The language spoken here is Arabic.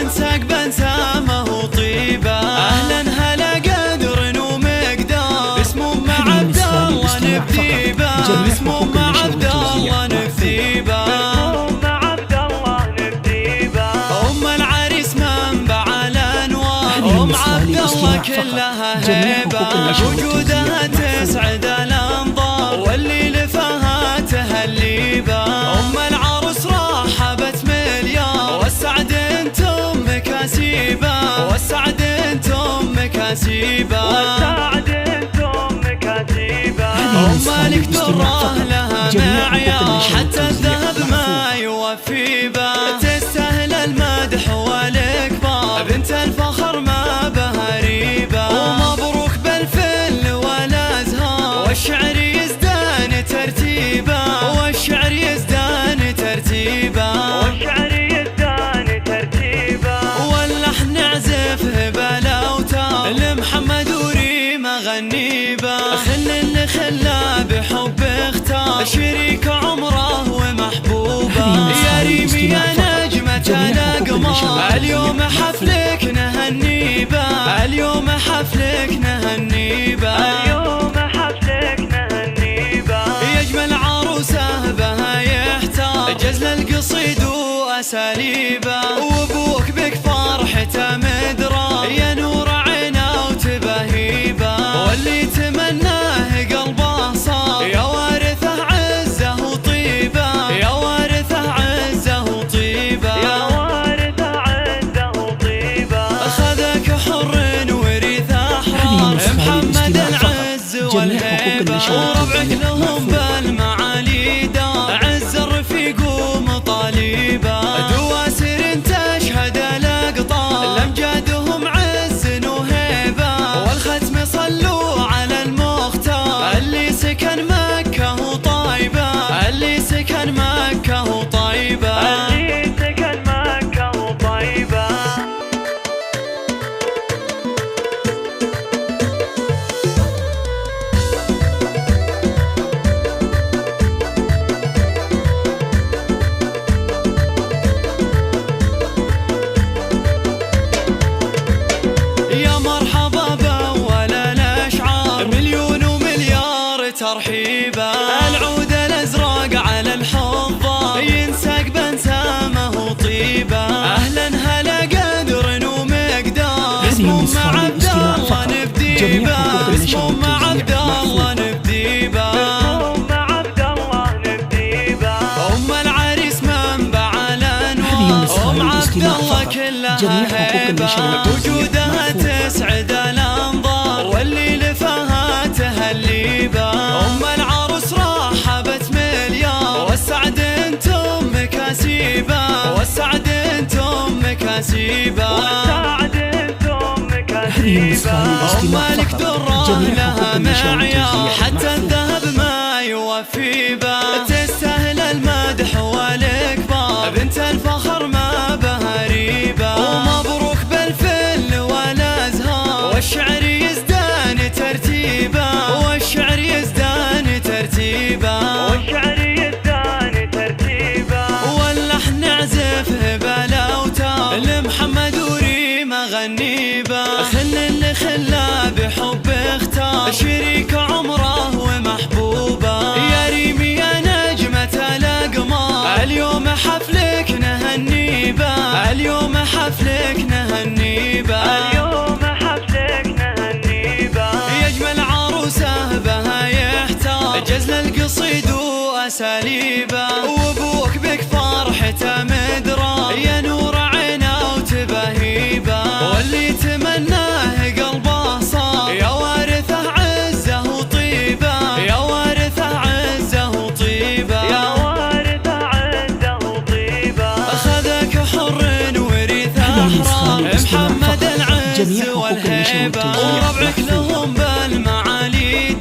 ينساق بنسامه وطيبه. اهلا هلا قدر ومقدار باسمه مع عبد الله نبذيبه. باسمه مع عبد الله نبذيبه. ام العريس منبع الانوار. ام عبد الله كلها هيبه. وجودها تسعد الانظار واللي لفها تهليبه. ام العروس رحبت مليار والسعد انتم مكاسيبه. والسعد انتم مكاسيبه. ام مالك دره لها معيار حتى الذهب ما يوفي به. تستاهل المدح والاكبار بنت الفخر ما بها ريبه. ومبروك بالفل والازهار والشعر يزدان ترتيبه. والشعر يزدان ترتيبه. واللحن نعزفه بالاوتار لمحمد وريم غنيبه. خل اللي خلى بحب اختار شريك عمره ومحبوبه. يا ريمي يا نجمة الأقمار اليوم حفلك نهنيبه. اليوم حفلك نهنيبه. يجمل عروسه بها يحتار جزل القصيد واساليبه. وابوك بك فرحته مدرار يا نور عينه وتبهيبه. واللي تمناه قلبه صار يا وارثه عزه وطيبه. يا وارثه عزه وطيبه. خذك حر ورث احرار محمد العز والهيبه. وربعك لهم بالمعالي دار عز الرفيق ومطالبه. دواسر تشهد الاقطار لامجادهم عز وهيبه. والختم صلوا على المختار اللي سكن مكه وطيبه. اللي سكن مكه وطيبه. ترحيبه. العود الازرق على الحضار ينساق بنسامه وطيبه. اهلا هلا قدر ومقدار باسمه مع عبد الله نبذيبه. باسمه مع عبد الله نبذيبه. ام العريس منبع الانوار. ام عبد الله كلها هيبه. وجودها تسعد الانظار واللي لفها تهليبه. ام العروس رحبت مليار والسعد انتم مكاسيبه. والسعد انتم مكاسيبه. ام مالك دره لها معيار حتى الذهب ما يوفي به. تستاهل المدح والاكبار بنت الفخر ما بها ريبه. ومبروك بالفل والازهار والشعر يزدان ترتيبه. والشعر يزدان ترتيبه. واللحن نعزفه بالاوتار لمحمد وريم غنيبه. خل اللي خلى بحب اختار شريك عمره ومحبوبه. يا ريمي يا نجمة الأقمار اليوم حفلك نهنيبه. اليوم حفلك نهنيبه. يجمل عروسه بها يحتار جزل القصيد واساليبه. وابوك بك فرحته مدرار يا نور عينه وتبهيبه. واللي تمناه قلبه صار يا وارثه عزه وطيبه. يا وارثه عزه وطيبه. خذك حر ورث احرار محمد العز والهيبه. وربعك لهم بالمعالي